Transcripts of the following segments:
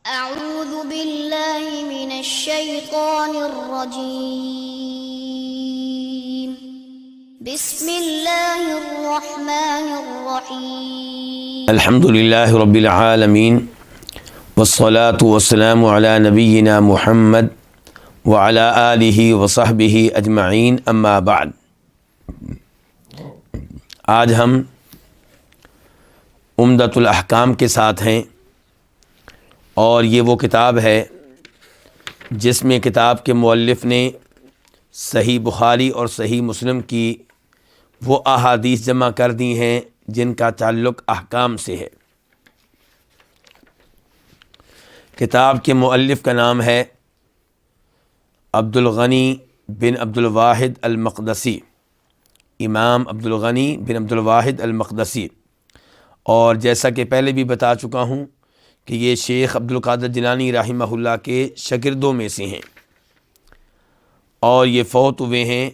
أعوذ بالله من الشيطان الرجيم بسم الله الرحمن الرحيم الحمد للہ رب العالمین والصلاة والسلام علی نبینا محمد وعلی آلہ وصحبہ اجمعین اما بعد۔ آج ہم عمدۃ الاحکام کے ساتھ ہیں، اور یہ وہ کتاب ہے جس میں کتاب کے مؤلف نے صحیح بخاری اور صحیح مسلم کی وہ احادیث جمع کر دی ہیں جن کا تعلق احکام سے ہے۔ کتاب کے مؤلف کا نام ہے عبد الغنی بن عبد الواحد المقدسی، امام عبد الغنی بن عبد الواحد المقدسی، اور جیسا کہ پہلے بھی بتا چکا ہوں کہ یہ شیخ عبد القادر جیلانی رحمہ اللہ کے شاگردوں میں سے ہیں، اور یہ فوت ہوئے ہیں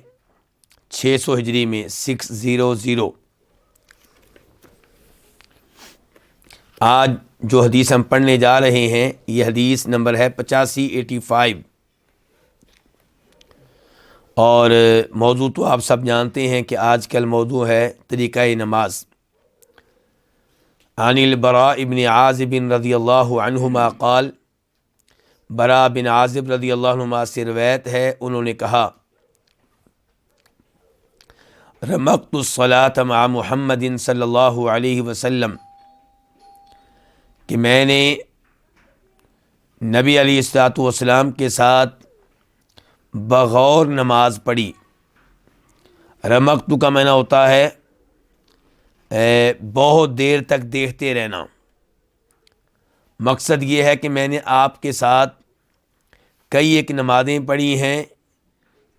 600 ہجری میں 600۔ آج جو حدیث ہم پڑھنے جا رہے ہیں یہ حدیث نمبر ہے 8585، اور موضوع تو آپ سب جانتے ہیں کہ آج کل موضوع ہے طریقہ نماز۔ عن البراء بن عازب رضی اللہ عنہما قال، براء بن عازب رضی اللہ عنہما سے روایت ہے، انہوں نے کہا، رمقت الصلاة مع محمد صلی اللہ علیہ وسلم، کہ میں نے نبی علیہ الصلوۃ والسلام کے ساتھ بغور نماز پڑھی۔ رمقت کا معنی ہوتا ہے بہت دیر تک دیکھتے رہنا۔ مقصد یہ ہے کہ میں نے آپ کے ساتھ کئی ایک نمازیں پڑھی ہیں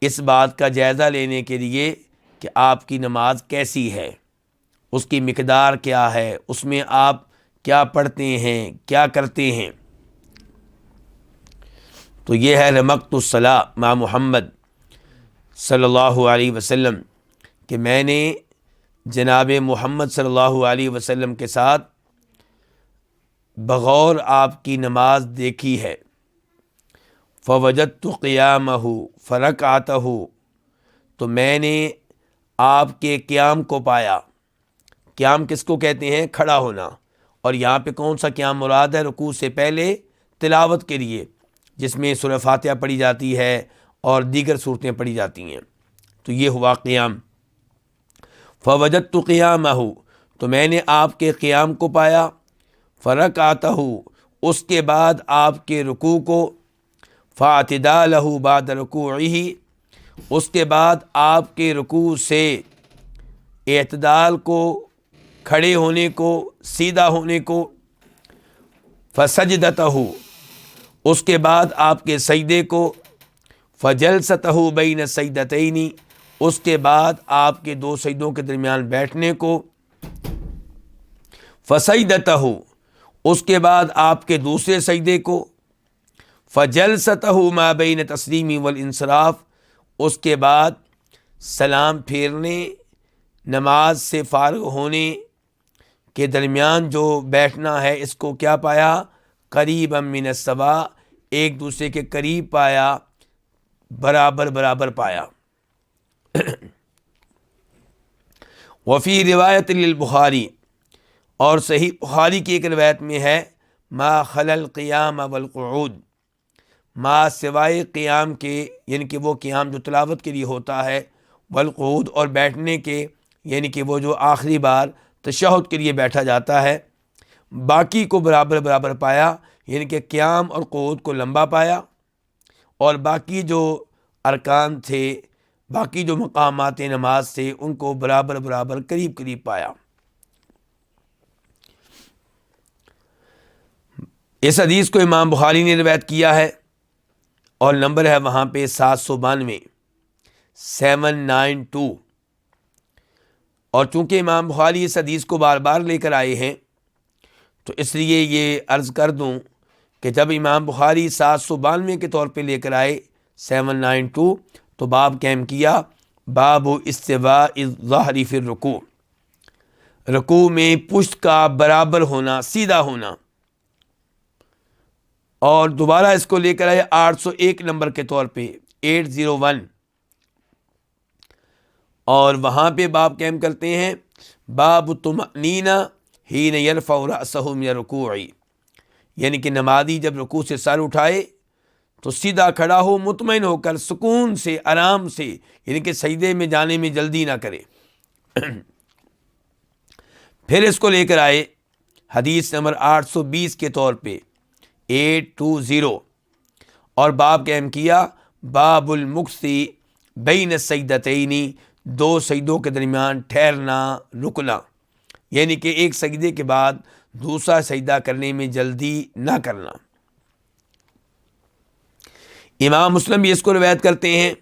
اس بات کا جائزہ لینے کے لیے کہ آپ کی نماز کیسی ہے، اس کی مقدار کیا ہے، اس میں آپ کیا پڑھتے ہیں، کیا کرتے ہیں۔ تو یہ ہے رمقت الصلاۃ مع محمد صلی اللہ علیہ وسلم، کہ میں نے جناب محمد صلی اللہ علیہ وسلم کے ساتھ بغور آپ کی نماز دیکھی ہے۔ فوجدت قیامہ فرکعتہ، تو میں نے آپ کے قیام کو پایا۔ قیام کس کو کہتے ہیں؟ کھڑا ہونا، اور یہاں پہ کون سا قیام مراد ہے؟ رکوع سے پہلے تلاوت کے لیے، جس میں سورہ فاتحہ پڑھی جاتی ہے اور دیگر صورتیں پڑھی جاتی ہیں، تو یہ ہوا قیام۔ فوجدت قیامہ، تو میں نے آپ کے قیام کو پایا۔ فرکعتہ، اس کے بعد آپ کے رکوع کو۔ فاعتدالہ بعد رکوعہ، اس کے بعد آپ کے رکوع سے اعتدال کو، کھڑے ہونے کو، سیدھا ہونے کو۔ فسجدتہ، اس کے بعد آپ کے سجدے کو۔ فجلستہ بین سجدتین، اس کے بعد آپ کے دو سجدوں کے درمیان بیٹھنے کو۔ فسجدتہ، اس کے بعد آپ کے دوسرے سجدے کو۔ فجلستہ ما بین تسلیم والانصراف، اس کے بعد سلام پھیرنے، نماز سے فارغ ہونے کے درمیان جو بیٹھنا ہے، اس کو کیا پایا؟ قریبا من السواء، ایک دوسرے کے قریب پایا، برابر برابر پایا۔ وفی روایت للبخاری، اور صحیح بخاری کی ایک روایت میں ہے، ما خلا القیام والقعود، ما سوائے قیام کے، یعنی کہ وہ قیام جو تلاوت کے لیے ہوتا ہے، والقعود، اور بیٹھنے کے، یعنی کہ وہ جو آخری بار تشہد کے لیے بیٹھا جاتا ہے، باقی کو برابر برابر پایا، یعنی کہ قیام اور قعود کو لمبا پایا، اور باقی جو ارکان تھے، باقی جو مقامات نماز تھے، ان کو برابر برابر قریب قریب پایا۔ اس حدیث کو امام بخاری نے روایت کیا ہے، اور نمبر ہے وہاں پہ 792، 792۔ اور چونکہ امام بخاری اس حدیث کو بار بار لے کر آئے ہیں، تو اس لیے یہ عرض کر دوں کہ جب امام بخاری 792 کے طور پہ لے کر آئے 792، تو باب قائم کیا، باب استواء الظہر فی الرکوع، رکوع میں پشت کا برابر ہونا، سیدھا ہونا۔ اور دوبارہ اس کو لے کر آئے 801 نمبر کے طور پہ 801، اور وہاں پہ باب قائم کرتے ہیں باب طمأنینہ حین یرفع رأسہ من الرکوع، یعنی کہ نمازی جب رکوع سے سر اٹھائے تو سیدھا کھڑا ہو، مطمئن ہو کر، سکون سے، آرام سے، یعنی کہ سجدے میں جانے میں جلدی نہ کرے۔ پھر اس کو لے کر آئے حدیث نمبر 820 کے طور پہ 820، اور باب قائم کیا باب المکث بین السجدتین، دو سجدوں کے درمیان ٹھہرنا، رکنا، یعنی کہ ایک سجدے کے بعد دوسرا سجدہ کرنے میں جلدی نہ کرنا۔ امام مسلم بھی اس کو روایت کرتے ہیں،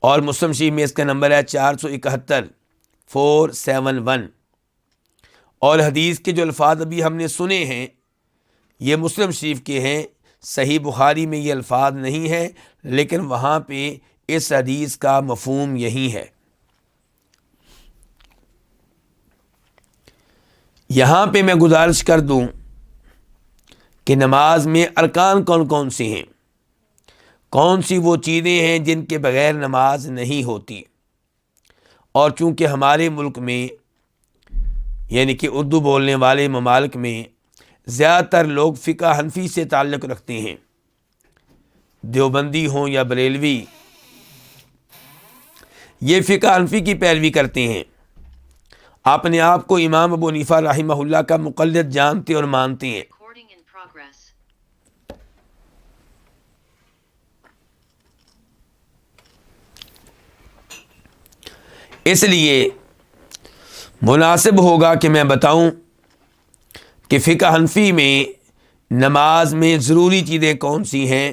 اور مسلم شریف میں اس کا نمبر ہے 471 471، اور حدیث کے جو الفاظ ابھی ہم نے سنے ہیں یہ مسلم شریف کے ہیں، صحیح بخاری میں یہ الفاظ نہیں ہیں، لیکن وہاں پہ اس حدیث کا مفہوم یہی ہے۔ یہاں پہ میں گزارش کر دوں کہ نماز میں ارکان کون کون سے ہیں، کون سی وہ چیزیں ہیں جن کے بغیر نماز نہیں ہوتی، اور چونکہ ہمارے ملک میں یعنی کہ اردو بولنے والے ممالک میں زیادہ تر لوگ فقہ حنفی سے تعلق رکھتے ہیں، دیوبندی ہوں یا بریلوی، یہ فقہ حنفی کی پیروی کرتے ہیں، اپنے آپ کو امام ابو حنیفہ رحمہ اللہ کا مقلد جانتے اور مانتے ہیں۔ اس لیے مناسب ہوگا کہ میں بتاؤں کہ فقہ حنفی میں نماز میں ضروری چیزیں کون سی ہیں،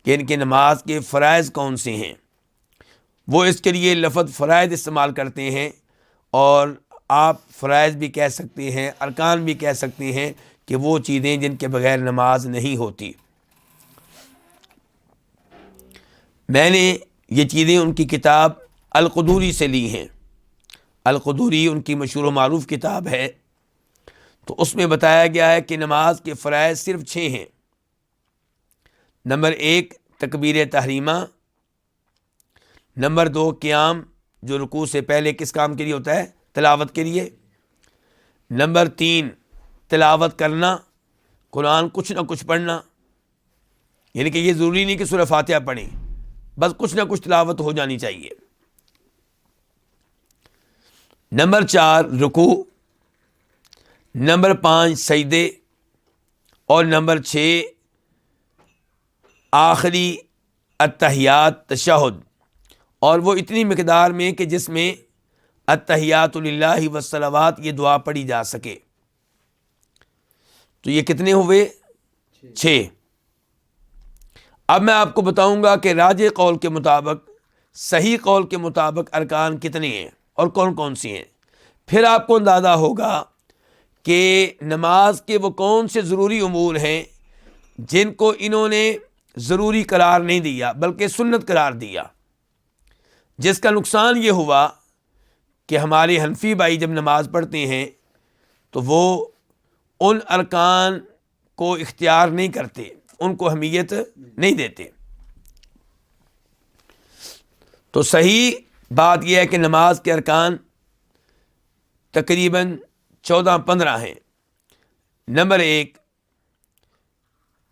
کہ ان کے نماز کے فرائض کون سے ہیں۔ وہ اس کے لیے لفظ فرائض استعمال کرتے ہیں، اور آپ فرائض بھی کہہ سکتے ہیں، ارکان بھی کہہ سکتے ہیں، کہ وہ چیزیں جن کے بغیر نماز نہیں ہوتی۔ میں نے یہ چیزیں ان کی کتاب القدوری سے لی ہیں۔ القدوری ان کی مشہور و معروف کتاب ہے، تو اس میں بتایا گیا ہے کہ نماز کے فرائض صرف 6 ہیں۔ نمبر 1 تکبیر تحریمہ، نمبر 2 قیام، جو رکوع سے پہلے کس کام کے لیے ہوتا ہے؟ تلاوت کے لیے۔ نمبر 3 تلاوت کرنا، قرآن کچھ نہ کچھ پڑھنا، یعنی کہ یہ ضروری نہیں کہ سورہ فاتحہ پڑھیں، بس کچھ نہ کچھ تلاوت ہو جانی چاہیے۔ نمبر 4 رکوع، نمبر 5 سجدے، اور نمبر 6 آخری التحیات، تشہد، اور وہ اتنی مقدار میں کہ جس میں التحیات للہ والصلوات یہ دعا پڑھی جا سکے۔ تو یہ کتنے ہوئے؟ 6۔ اب میں آپ کو بتاؤں گا کہ راجح قول کے مطابق، صحیح قول کے مطابق ارکان کتنے ہیں اور کون کون سی ہیں۔ پھر آپ کو اندازہ ہوگا کہ نماز کے وہ کون سے ضروری امور ہیں جن کو انہوں نے ضروری قرار نہیں دیا بلکہ سنت قرار دیا، جس کا نقصان یہ ہوا کہ ہمارے حنفی بھائی جب نماز پڑھتے ہیں تو وہ ان ارکان کو اختیار نہیں کرتے، ان کو اہمیت نہیں دیتے۔ تو صحیح بات یہ ہے کہ نماز کے ارکان تقریباً 14-15 ہیں۔ نمبر 1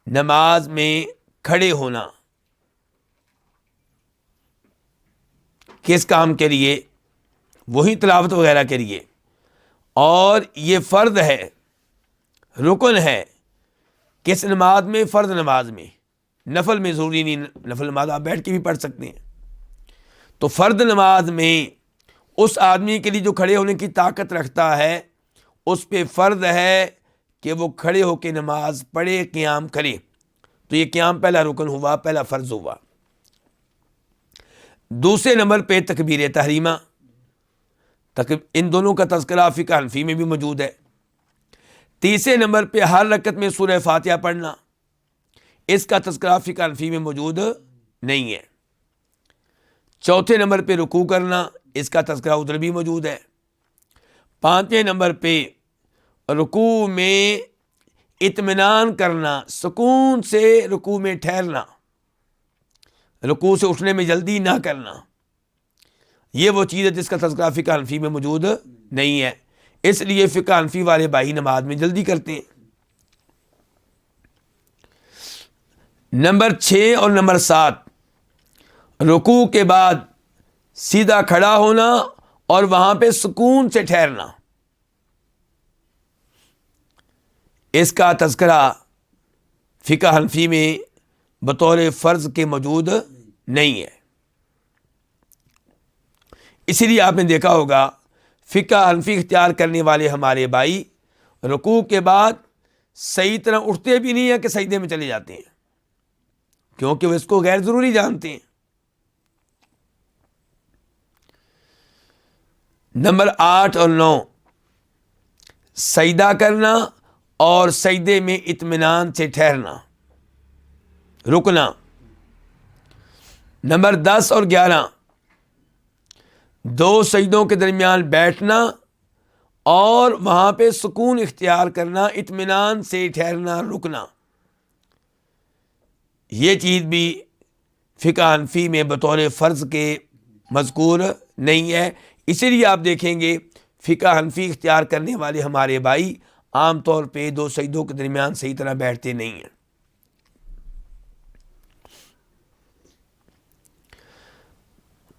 نماز میں کھڑے ہونا، کس کام کے لیے؟ وہی تلاوت وغیرہ کے لیے، اور یہ فرض ہے، رکن ہے۔ کس نماز میں؟ فرض نماز میں، نفل میں ضروری نہیں، نفل نماز آپ بیٹھ کے بھی پڑھ سکتے ہیں۔ تو فرض نماز میں اس آدمی کے لیے جو کھڑے ہونے کی طاقت رکھتا ہے، اس پہ فرض ہے کہ وہ کھڑے ہو کے نماز پڑھے، قیام کرے۔ تو یہ قیام پہلا رکن ہوا، پہلا فرض ہوا۔ دوسرے نمبر پہ تکبیر تحریمہ، ان دونوں کا تذکرہ فقہ حنفی میں بھی موجود ہے۔ تیسرے نمبر پہ ہر رکعت میں سورہ فاتحہ پڑھنا، اس کا تذکرہ فقہ حنفی میں موجود نہیں ہے۔ چوتھے نمبر پہ رکوع کرنا، اس کا تذکرہ ادھر بھی موجود ہے۔ پانچویں نمبر پہ رکوع میں اطمینان کرنا، سکون سے رکوع میں ٹھہرنا، رکوع سے اٹھنے میں جلدی نہ کرنا، یہ وہ چیز ہے جس کا تذکرہ فقہ حنفی میں موجود نہیں ہے. اس لیے فقہ حنفی والے بھائی نماز میں جلدی کرتے ہیں. نمبر 6 اور نمبر 7، رکوع کے بعد سیدھا کھڑا ہونا اور وہاں پہ سکون سے ٹھہرنا. اس کا تذکرہ فقہ حنفی میں بطور فرض کے موجود نہیں ہے. اسی لیے آپ نے دیکھا ہوگا فقہ حنفی اختیار کرنے والے ہمارے بھائی رکوع کے بعد صحیح طرح اٹھتے بھی نہیں ہیں کہ سجدے میں چلے جاتے ہیں، کیونکہ وہ اس کو غیر ضروری جانتے ہیں. نمبر 8 اور 9، سجدہ کرنا اور سجدے میں اطمینان سے ٹھہرنا، رکنا. نمبر 10 اور 11، دو سجدوں کے درمیان بیٹھنا اور وہاں پہ سکون اختیار کرنا، اطمینان سے ٹھہرنا، رکنا. یہ چیز بھی فقہ حنفی میں بطور فرض کے مذکور نہیں ہے. اسی لیے آپ دیکھیں گے فقہ حنفی اختیار کرنے والے ہمارے بھائی عام طور پہ دو سجدوں کے درمیان صحیح طرح بیٹھتے نہیں ہیں.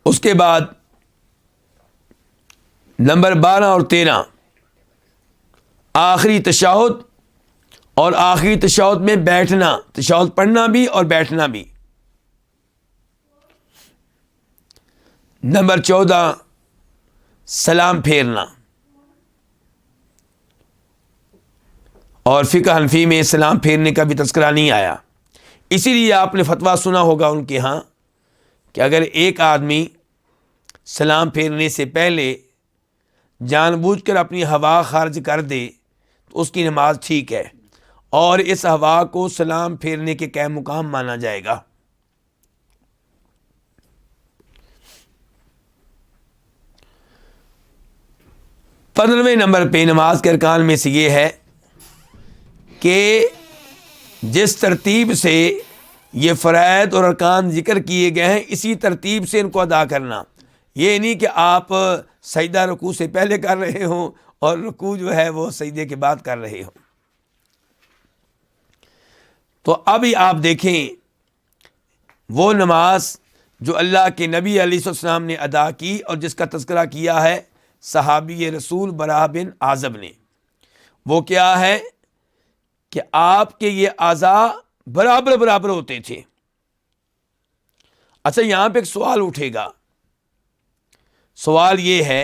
اس کے بعد نمبر 12 اور 13، آخری تشہد اور آخری تشہد میں بیٹھنا، تشہد پڑھنا بھی اور بیٹھنا بھی. نمبر 14، سلام پھیرنا. اور فقہ حنفی میں سلام پھیرنے کا بھی تذکرہ نہیں آیا. اسی لیے آپ نے فتویٰ سنا ہوگا ان کے ہاں کہ اگر ایک آدمی سلام پھیرنے سے پہلے جان بوجھ کر اپنی ہوا خارج کر دے تو اس کی نماز ٹھیک ہے، اور اس ہوا کو سلام پھیرنے کے قائم مقام مانا جائے گا. پندرہویں نمبر پہ نماز کے ارکان میں سے یہ ہے کہ جس ترتیب سے یہ فرائض اور ارکان ذکر کیے گئے ہیں اسی ترتیب سے ان کو ادا کرنا. یہ نہیں کہ آپ سجدہ رکوع سے پہلے کر رہے ہوں اور رکوع جو ہے وہ سجدے کے بعد کر رہے ہوں. تو ابھی آپ دیکھیں وہ نماز جو اللہ کے نبی علیہ السلام نے ادا کی اور جس کا تذکرہ کیا ہے صحابی رسول براء بن عازب نے، وہ کیا ہے کہ آپ کے یہ اعضاء برابر برابر ہوتے تھے. اچھا، یہاں پہ ایک سوال اٹھے گا. سوال یہ ہے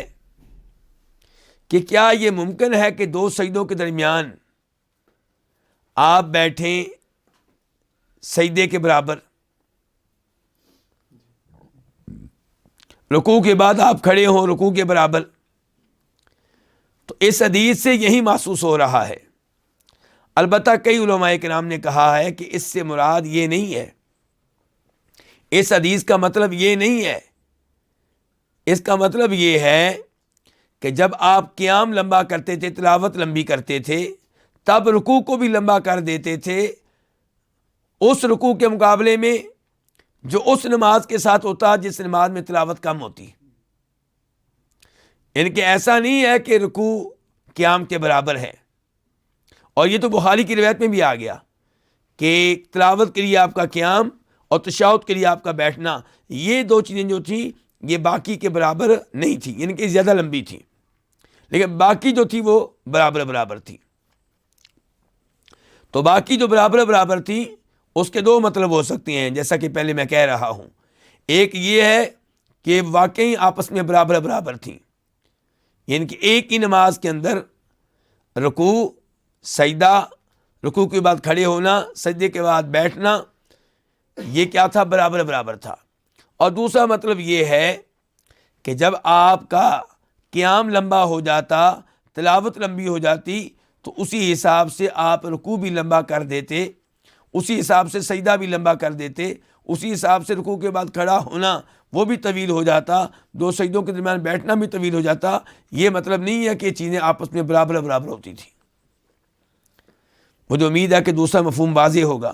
کہ کیا یہ ممکن ہے کہ دو سجدوں کے درمیان آپ بیٹھیں سجدے کے برابر، رکوع کے بعد آپ کھڑے ہوں رکوع کے برابر؟ تو اس حدیث سے یہی محسوس ہو رہا ہے. البتہ کئی علماء کرام نے کہا ہے کہ اس سے مراد یہ نہیں ہے، اس حدیث کا مطلب یہ نہیں ہے. اس کا مطلب یہ ہے کہ جب آپ قیام لمبا کرتے تھے، تلاوت لمبی کرتے تھے، تب رکوع کو بھی لمبا کر دیتے تھے اس رکوع کے مقابلے میں جو اس نماز کے ساتھ ہوتا جس نماز میں تلاوت کم ہوتی. ان کے ایسا نہیں ہے کہ رکوع قیام کے برابر ہے. اور یہ تو بخاری کی روایت میں بھی آ گیا کہ تلاوت کے لیے آپ کا قیام اور تشہد کے لیے آپ کا بیٹھنا، یہ دو چیزیں جو تھیں یہ باقی کے برابر نہیں تھی، ان کی زیادہ لمبی تھی، لیکن باقی جو تھی وہ برابر برابر تھی. تو باقی جو برابر برابر تھی اس کے دو مطلب ہو سکتے ہیں، جیسا کہ پہلے میں کہہ رہا ہوں. ایک یہ ہے کہ واقعی آپس میں برابر برابر تھیں، یعنی کہ ایک ہی نماز کے اندر رکوع، سجدہ، رکوع کے بعد کھڑے ہونا، سجدے کے بعد بیٹھنا، یہ کیا تھا؟ برابر برابر تھا. اور دوسرا مطلب یہ ہے کہ جب آپ کا قیام لمبا ہو جاتا، تلاوت لمبی ہو جاتی، تو اسی حساب سے آپ رکوع بھی لمبا کر دیتے، اسی حساب سے سجدہ بھی لمبا کر دیتے، اسی حساب سے رکوع کے بعد کھڑا ہونا وہ بھی طویل ہو جاتا، دو سجدوں کے درمیان بیٹھنا بھی طویل ہو جاتا. یہ مطلب نہیں ہے کہ یہ چیزیں آپس میں برابر برابر ہوتی تھی. مجھے امید ہے کہ دوسرا مفہوم واضح ہوگا.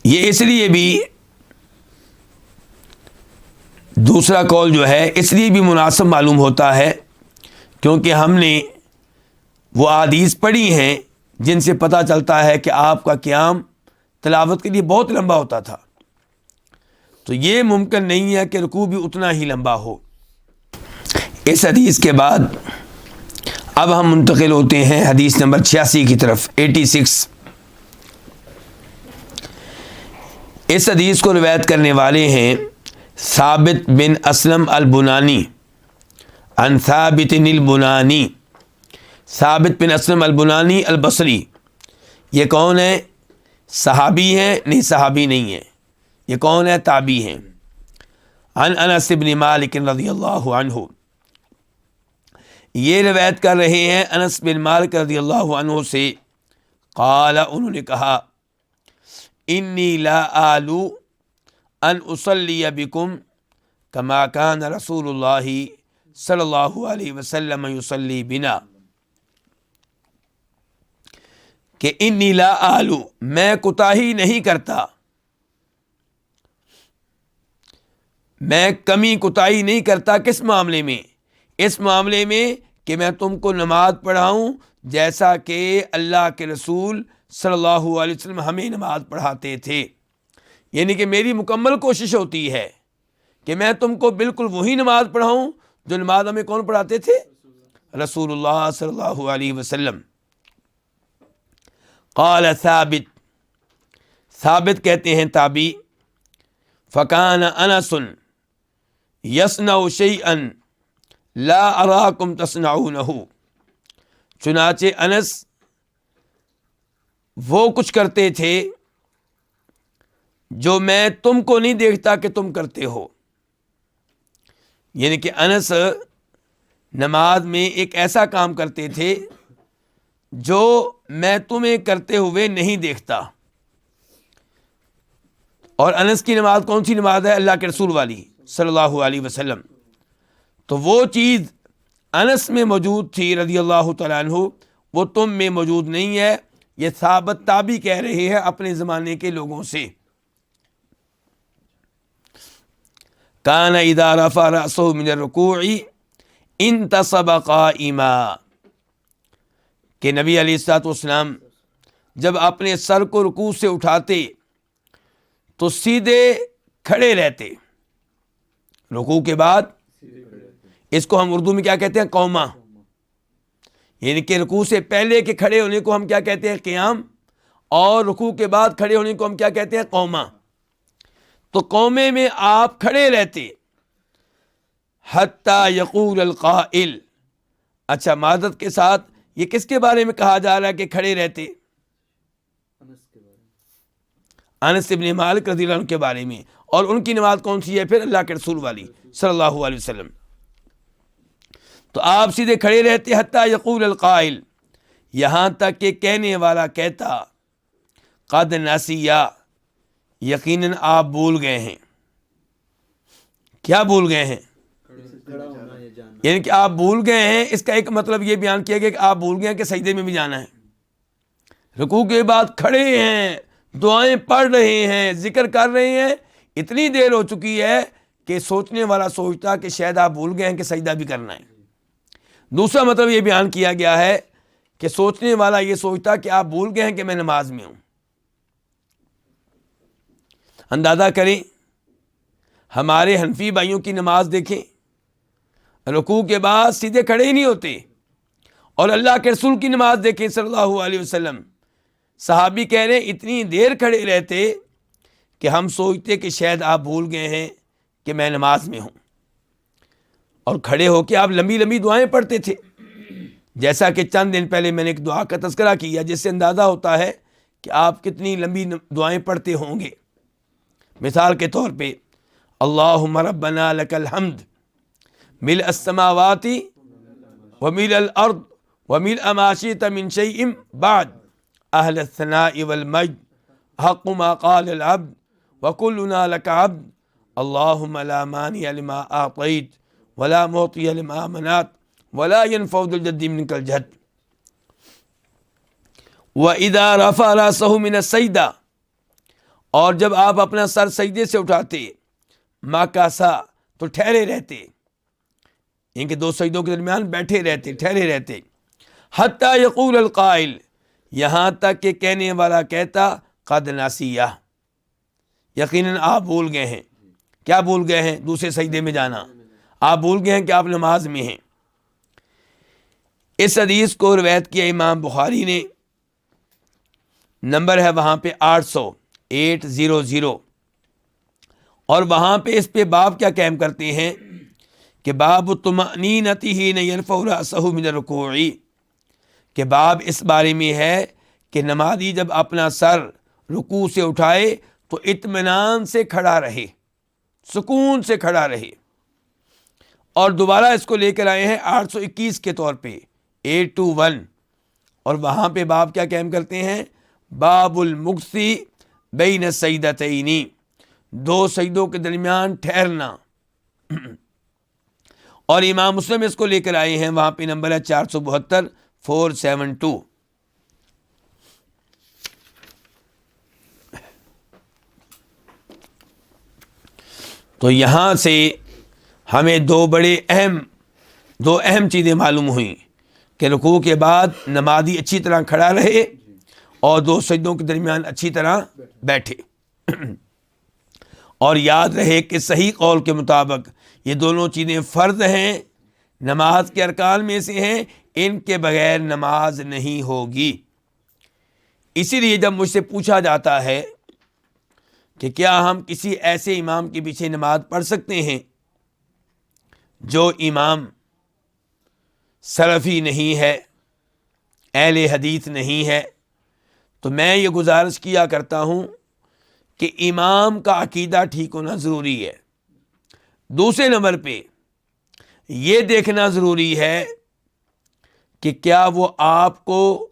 یہ اس لیے بھی دوسرا قول جو ہے اس لیے بھی مناسب معلوم ہوتا ہے کیونکہ ہم نے وہ احادیث پڑھی ہیں جن سے پتہ چلتا ہے کہ آپ کا قیام تلاوت کے لیے بہت لمبا ہوتا تھا. تو یہ ممکن نہیں ہے کہ رکوع بھی اتنا ہی لمبا ہو. اس حدیث کے بعد اب ہم منتقل ہوتے ہیں حدیث نمبر 86 کی طرف. 86. اس حدیث کو روایت کرنے والے ہیں ثابت بن اسلم البنانی عن ثابت البنانی. ثابت بن اسلم البنانی البصری. یہ کون ہے؟ صحابی ہیں؟ نہیں، صحابی نہیں ہے. یہ کون ہے؟ تابعی ہیں. عن انس بن مالک رضی اللہ عنہ. یہ روایت کر رہے ہیں انس بن مالک رضی اللہ عنہ سے. قال، انہوں نے کہا، انی لا آلو ان اصلی بکم کما کان رسول اللہ صلی اللہ علیہ وسلم یصلی بنا. کہ انی لا آلو، میں کوتاہی نہیں کرتا، میں کمی کوتاہی نہیں کرتا. کس معاملے میں؟ اس معاملے میں کہ میں تم کو نماز پڑھاؤں جیسا کہ اللہ کے رسول صلی اللہ علیہ وسلم ہمیں نماز پڑھاتے تھے. یعنی کہ میری مکمل کوشش ہوتی ہے کہ میں تم کو بالکل وہی نماز پڑھاؤں جو نماز ہمیں کون پڑھاتے تھے؟ رسول اللہ صلی اللہ علیہ وسلم. قال ثابت، ثابت کہتے ہیں تابعی، فکان انس یصنع شیئا لا اراکم تصنعونہ. چنانچہ انس وہ کچھ کرتے تھے جو میں تم کو نہیں دیکھتا کہ تم کرتے ہو. یعنی کہ انس نماز میں ایک ایسا کام کرتے تھے جو میں تمہیں کرتے ہوئے نہیں دیکھتا. اور انس کی نماز کون سی نماز ہے؟ اللہ کے رسول والی صلی اللہ علیہ وسلم. تو وہ چیز انس میں موجود تھی رضی اللہ تعالیٰ عنہ، وہ تم میں موجود نہیں ہے. یہ ثابت تابعی کہہ رہے ہیں اپنے زمانے کے لوگوں سے. کان اذا رفع رأسہ من الرکوع انتصب قائما. کہ نبی علیہ الصلوۃ والسلام جب اپنے سر کو رکوع سے اٹھاتے تو سیدھے کھڑے رہتے. رکوع کے بعد اس کو ہم اردو میں کیا کہتے ہیں؟ قوما. یعنی کہ رکوع سے پہلے کے کھڑے ہونے کو ہم کیا کہتے ہیں؟ قیام. اور رکوع کے بعد کھڑے ہونے کو ہم کیا کہتے ہیں؟ قوما. تو قومے میں آپ کھڑے رہتے حتی یقول القائل. اچھا، معذرت کے ساتھ یہ کس کے بارے میں کہا جا رہا ہے کہ کھڑے رہتے؟ انس بن مالک رضی اللہ عنہ کے بارے میں. اور ان کی نماز کون سی ہے پھر؟ اللہ کے رسول والی صلی اللہ علیہ وسلم. تو آپ سیدھے کھڑے رہتے حتی یقول القائل، یہاں تک کہ کہنے والا کہتا قد نسیا، یقیناً آپ بھول گئے ہیں. کیا بھول گئے ہیں؟ یعنی کہ آپ بھول گئے ہیں. اس کا ایک مطلب یہ بیان کیا گیا کہ آپ بھول گئے ہیں کہ سجدے میں بھی جانا ہے. رکوع کے بعد کھڑے ہیں، دعائیں پڑھ رہے ہیں، ذکر کر رہے ہیں. اتنی دیر ہو چکی ہے کہ سوچنے والا سوچتا کہ شاید آپ بھول گئے ہیں کہ سجدہ بھی کرنا ہے. دوسرا مطلب یہ بیان کیا گیا ہے کہ سوچنے والا یہ سوچتا کہ آپ بھول گئے ہیں کہ میں نماز میں ہوں. اندازہ کریں، ہمارے حنفی بھائیوں کی نماز دیکھیں، رکوع کے بعد سیدھے کھڑے ہی نہیں ہوتے. اور اللہ کے رسول کی نماز دیکھیں صلی اللہ علیہ وسلم. صحابی کہہ رہے ہیں اتنی دیر کھڑے رہتے کہ ہم سوچتے کہ شاید آپ بھول گئے ہیں کہ میں نماز میں ہوں. اور کھڑے ہو کے آپ لمبی لمبی دعائیں پڑھتے تھے، جیسا کہ چند دن پہلے میں نے ایک دعا کا تذکرہ کیا جس سے اندازہ ہوتا ہے کہ آپ کتنی لمبی دعائیں پڑھتے ہوں گے. مثال کے طور پہ اللہم ربنا لک الحمد ملء السماوات وملء الارض وملء ما شئت من شیء بعد اہل الثناء والمجد حق ما قال العبد وَكُلُّنَا لَكَ عَبْدٌ اللَّهُمَّ لَا مَانِعَ لِمَا أَعْطَيْتَ وَلَا مُعْطِيَ لِمَا مَنَعْتَ وَلَا يَنفَعُ ذُو الْجَدِّ مِنكَ الْجَدُّ وَإِذَا رَفَعَ رَأْسَهُ مِنَ السَّجْدَةِ، اور جب آپ اپنا سر سجدے سے اٹھاتے، مَکَثَ تو ٹھہرے رہتے، ان کے دو سجدوں کے درمیان بیٹھے رہتے، ٹھہرے رہتے، حتیٰ یقول القائل، یہاں تک کہ کہنے والا کہتا قد نسیہ، یقیناً آپ بھول گئے ہیں۔ کیا بھول گئے ہیں؟ دوسرے سجدے میں جانا۔ آپ بھول گئے ہیں کہ آپ نماز میں ہیں۔ اس حدیث کو روایت کیا امام بخاری نے، نمبر ہے وہاں پہ 800، اور وہاں پہ اس پہ باب کیا قائم کرتے ہیں کہ باب الطمأنینۃ حین یرفع رأسہ من الرکوع، کہ باب اس بارے میں ہے کہ نمازی جب اپنا سر رکوع سے اٹھائے تو اطمینان سے کھڑا رہے، سکون سے کھڑا رہے۔ اور دوبارہ اس کو لے کر آئے ہیں 821 کے طور پہ 821، اور وہاں پہ باب کیا قائم کرتے ہیں؟ باب المکث بین السجدتین، دو سجدوں کے درمیان ٹھہرنا۔ اور امام مسلم اس کو لے کر آئے ہیں، وہاں پہ نمبر ہے 472۔ تو یہاں سے ہمیں دو اہم چیزیں معلوم ہوئیں کہ رکوع کے بعد نمازی اچھی طرح کھڑا رہے اور دو سجدوں کے درمیان اچھی طرح بیٹھے۔ اور یاد رہے کہ صحیح قول کے مطابق یہ دونوں چیزیں فرض ہیں، نماز کے ارکان میں سے ہیں، ان کے بغیر نماز نہیں ہوگی۔ اسی لیے جب مجھ سے پوچھا جاتا ہے کہ کیا ہم کسی ایسے امام کے پیچھے نماز پڑھ سکتے ہیں جو امام سلفی نہیں ہے، اہل حدیث نہیں ہے، تو میں یہ گزارش کیا کرتا ہوں کہ امام کا عقیدہ ٹھیک ہونا ضروری ہے۔ دوسرے نمبر پہ یہ دیکھنا ضروری ہے کہ کیا وہ آپ کو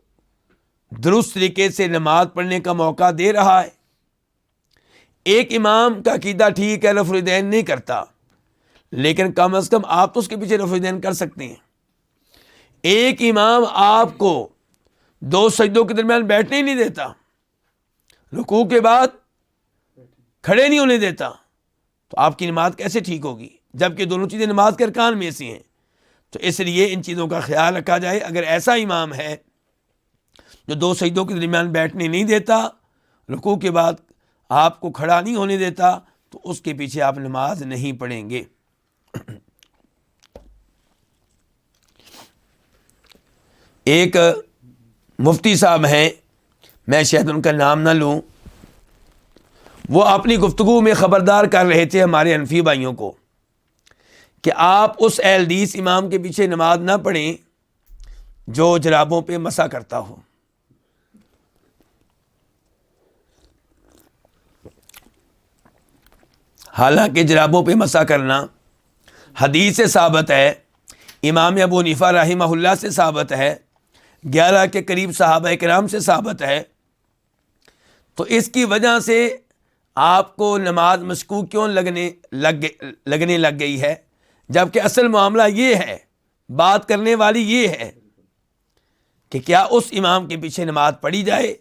درست طریقے سے نماز پڑھنے کا موقع دے رہا ہے۔ ایک امام کا عقیدہ ٹھیک ہے، رفع الیدین نہیں کرتا، لیکن کم از کم آپ تو اس کے پیچھے رفع الیدین کر سکتے ہیں۔ ایک امام آپ کو دو سجدوں کے درمیان بیٹھنے ہی نہیں دیتا، رکوع کے بعد کھڑے نہیں ہونے دیتا، تو آپ کی نماز کیسے ٹھیک ہوگی؟ جبکہ دونوں چیزیں نماز کے ارکان میں سے ہیں۔ تو اس لیے ان چیزوں کا خیال رکھا جائے۔ اگر ایسا امام ہے جو دو سجدوں کے درمیان بیٹھنے نہیں دیتا، رکوع کے بعد آپ کو کھڑا نہیں ہونے دیتا، تو اس کے پیچھے آپ نماز نہیں پڑھیں گے۔ ایک مفتی صاحب ہیں، میں شاید ان کا نام نہ لوں، وہ اپنی گفتگو میں خبردار کر رہے تھے ہمارے حنفی بھائیوں کو کہ آپ اس اہل حدیث امام کے پیچھے نماز نہ پڑھیں جو جرابوں پہ مسح کرتا ہو۔ حالانکہ جرابوں پہ مسح کرنا حدیث سے ثابت ہے، امام ابو حنیفہ رحمہ اللہ سے ثابت ہے، 11 کے قریب صحابہ کرام سے ثابت ہے۔ تو اس کی وجہ سے آپ کو نماز مشکوک کیوں لگنے لگ گئی ہے، جبکہ اصل معاملہ یہ ہے، بات کرنے والی یہ ہے کہ کیا اس امام کے پیچھے نماز پڑھی جائے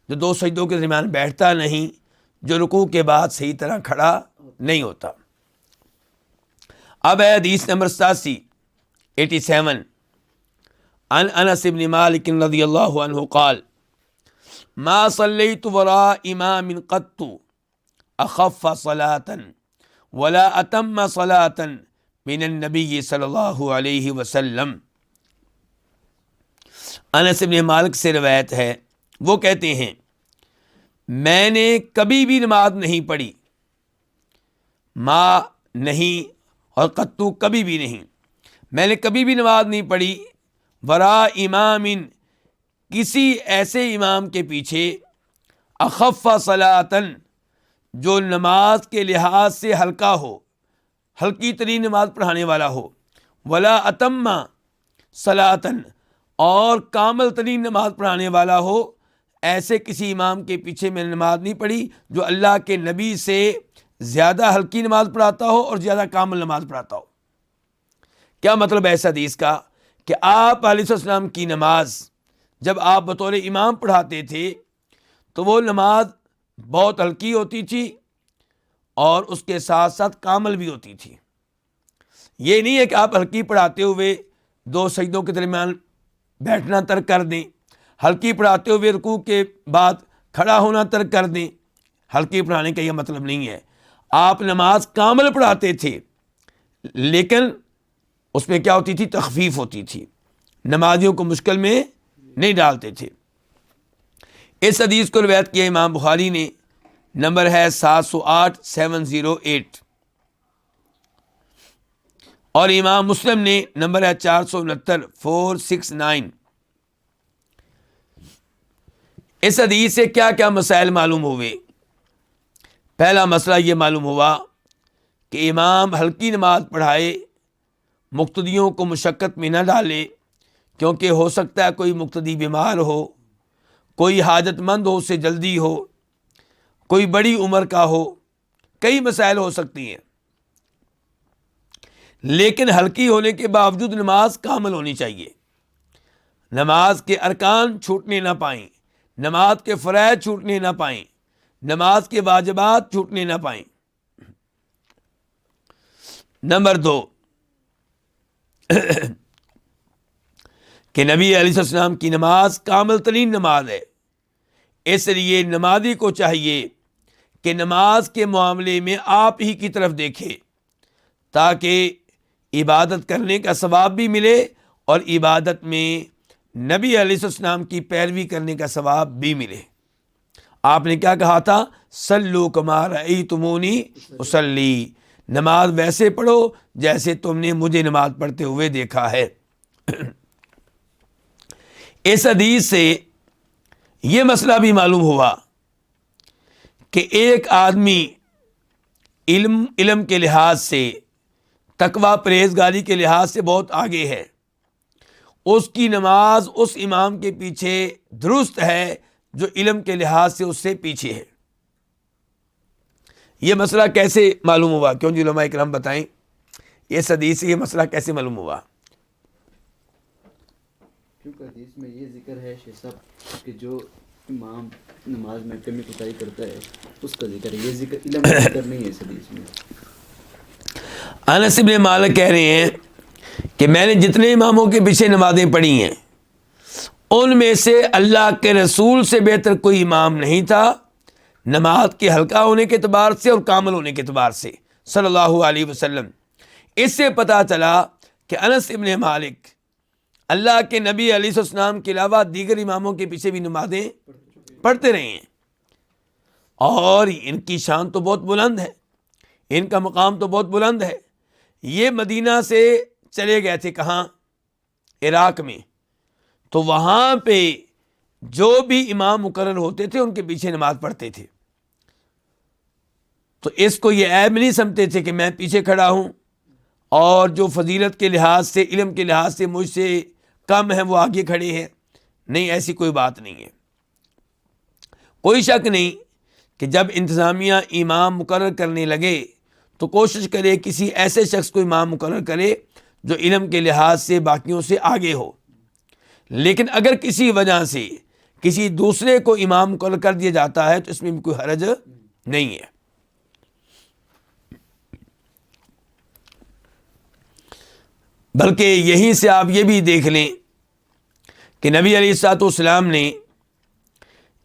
جو دو سجدوں کے درمیان بیٹھتا نہیں، جو رکوع کے بعد صحیح طرح کھڑا نہیں ہوتا۔ اب ہے حدیث نمبر 87 عن انس بن مالک رضی اللہ عنہ قال ما صلیت وراء امام قط اخف صلاة ولا اتم صلاة من النبی صلی اللہ علیہ وسلم۔ انس بن مالک سے روایت ہے، وہ کہتے ہیں میں نے کبھی بھی نماز نہیں پڑھی، ما نہیں اور قطو کبھی بھی نہیں، میں نے کبھی بھی نماز نہیں پڑھی وراء امام کسی ایسے امام کے پیچھے اخف صلاۃً جو نماز کے لحاظ سے ہلکا ہو، ہلکی ترین نماز پڑھانے والا ہو، ولا اتم صلاۃً اور کامل ترین نماز پڑھانے والا ہو، ایسے کسی امام کے پیچھے میں نے نماز نہیں پڑھی جو اللہ کے نبی سے زیادہ ہلکی نماز پڑھاتا ہو اور زیادہ کامل نماز پڑھاتا ہو۔ کیا مطلب ہے اس حدیث کا؟ کہ آپ علیہ السلام کی نماز جب آپ بطور امام پڑھاتے تھے تو وہ نماز بہت ہلکی ہوتی تھی اور اس کے ساتھ ساتھ کامل بھی ہوتی تھی۔ یہ نہیں ہے کہ آپ ہلکی پڑھاتے ہوئے 2 سجدوں کے درمیان بیٹھنا ترک کر دیں، ہلکی پڑھاتے ہوئے رکوع کے بعد کھڑا ہونا ترک کر دیں۔ ہلکی پڑھانے کا یہ مطلب نہیں ہے۔ آپ نماز کامل پڑھاتے تھے لیکن اس میں کیا ہوتی تھی؟ تخفیف ہوتی تھی، نمازیوں کو مشکل میں نہیں ڈالتے تھے۔ اس حدیث کو روایت کیا امام بخاری نے، نمبر ہے 708 اور امام مسلم نے نمبر ہے 469 اس حدیث سے کیا کیا مسائل معلوم ہوئے؟ پہلا مسئلہ یہ معلوم ہوا کہ امام ہلکی نماز پڑھائے، مقتدیوں کو مشقت میں نہ ڈالے، کیونکہ ہو سکتا ہے کوئی مقتدی بیمار ہو، کوئی حاجت مند ہو، اسے جلدی ہو، کوئی بڑی عمر کا ہو، کئی مسائل ہو سکتی ہیں، لیکن ہلکی ہونے کے باوجود نماز کامل ہونی چاہیے۔ نماز کے ارکان چھوٹنے نہ پائیں، نماز کے فرائض چھوٹنے نہ پائیں، نماز کے واجبات چھوٹنے نہ پائیں۔ نمبر 2 کہ نبی علیہ السلام کی نماز کامل ترین نماز ہے، اس لیے نمازی کو چاہیے کہ نماز کے معاملے میں آپ ہی کی طرف دیکھے تاکہ عبادت کرنے کا ثواب بھی ملے اور عبادت میں نبی علیہ السلام کی پیروی کرنے کا ثواب بھی ملے۔ آپ نے کیا کہا تھا؟ صلو کما رأیتمونی اصلی، نماز ویسے پڑھو جیسے تم نے مجھے نماز پڑھتے ہوئے دیکھا ہے۔ اس حدیث سے یہ مسئلہ بھی معلوم ہوا کہ ایک آدمی علم کے لحاظ سے، تقوی پرہیزگاری کے لحاظ سے بہت آگے ہے، اس کی نماز اس امام کے پیچھے درست ہے جو علم کے لحاظ سے اس سے پیچھے ہے۔ یہ مسئلہ کیسے معلوم ہوا؟ کیوں جی علماء کرام بتائیں، اس حدیث سے یہ مسئلہ کیسے معلوم ہوا؟ کیونکہ حدیث میں یہ ذکر ہے شیخ صاحب کہ جو امام نماز میں کمی کوتاہی کرتا ہے اس کا ذکر ہے، یہ ذکر علم کا ذکر نہیں ہے اس حدیث میں۔ انس بن مالک کہہ رہے ہیں کہ میں نے جتنے اماموں کے پیچھے نمازیں پڑھی ہیں ان میں سے اللہ کے رسول سے بہتر کوئی امام نہیں تھا، نماز کے ہلکا ہونے کے اعتبار سے اور کامل ہونے کے اعتبار سے، صلی اللہ علیہ وسلم۔ اس سے پتہ چلا کہ انس بن مالک اللہ کے نبی علیہ السلام کے علاوہ دیگر اماموں کے پیچھے بھی نمازیں پڑھتے رہے ہیں، اور ان کی شان تو بہت بلند ہے، ان کا مقام تو بہت بلند ہے۔ یہ مدینہ سے چلے گئے تھے کہاں؟ عراق میں، تو وہاں پہ جو بھی امام مقرر ہوتے تھے ان کے پیچھے نماز پڑھتے تھے، تو اس کو یہ عیب نہیں سمجھتے تھے کہ میں پیچھے کھڑا ہوں اور جو فضیلت کے لحاظ سے، علم کے لحاظ سے مجھ سے کم ہیں وہ آگے کھڑے ہیں۔ نہیں، ایسی کوئی بات نہیں ہے۔ کوئی شک نہیں کہ جب انتظامیہ امام مقرر کرنے لگے تو کوشش کرے کسی ایسے شخص کو امام مقرر کرے جو علم کے لحاظ سے باقیوں سے آگے ہو، لیکن اگر کسی وجہ سے کسی دوسرے کو امام مقرر کر دیا جاتا ہے تو اس میں بھی کوئی حرج نہیں ہے۔ بلکہ یہیں سے آپ یہ بھی دیکھ لیں کہ نبی علیہ الصلوۃ والسلام نے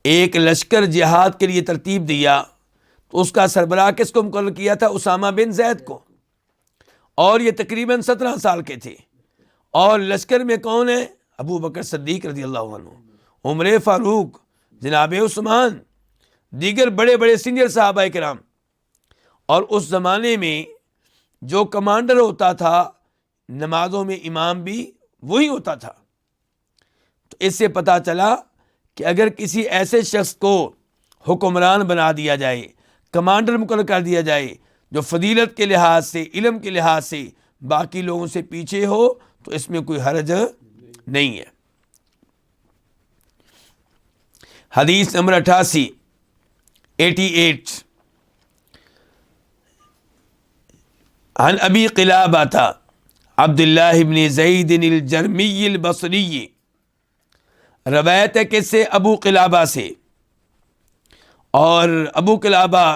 ایک لشکر جہاد کے لیے ترتیب دیا تو اس کا سربراہ کس کو مقرر کیا تھا؟ اسامہ بن زید کو، اور یہ تقریباً 17 سال کے تھے، اور لشکر میں کون ہے؟ ابو بکر صدیق رضی اللہ عنہ، عمر فاروق، جناب عثمان، دیگر بڑے بڑے سینئر صحابہ کرام۔ اور اس زمانے میں جو کمانڈر ہوتا تھا نمازوں میں امام بھی وہی ہوتا تھا۔ تو اس سے پتہ چلا کہ اگر کسی ایسے شخص کو حکمران بنا دیا جائے، کمانڈر مقرر کر دیا جائے جو فضیلت کے لحاظ سے، علم کے لحاظ سے باقی لوگوں سے پیچھے ہو تو اس میں کوئی حرج نہیں ہے۔ حدیث نمبر 88 عن ابی قلابہ عبداللہ بن زید الجرمی البصری، روایت ہے کس سے؟ ابو قلابہ سے. اور ابو قلابہ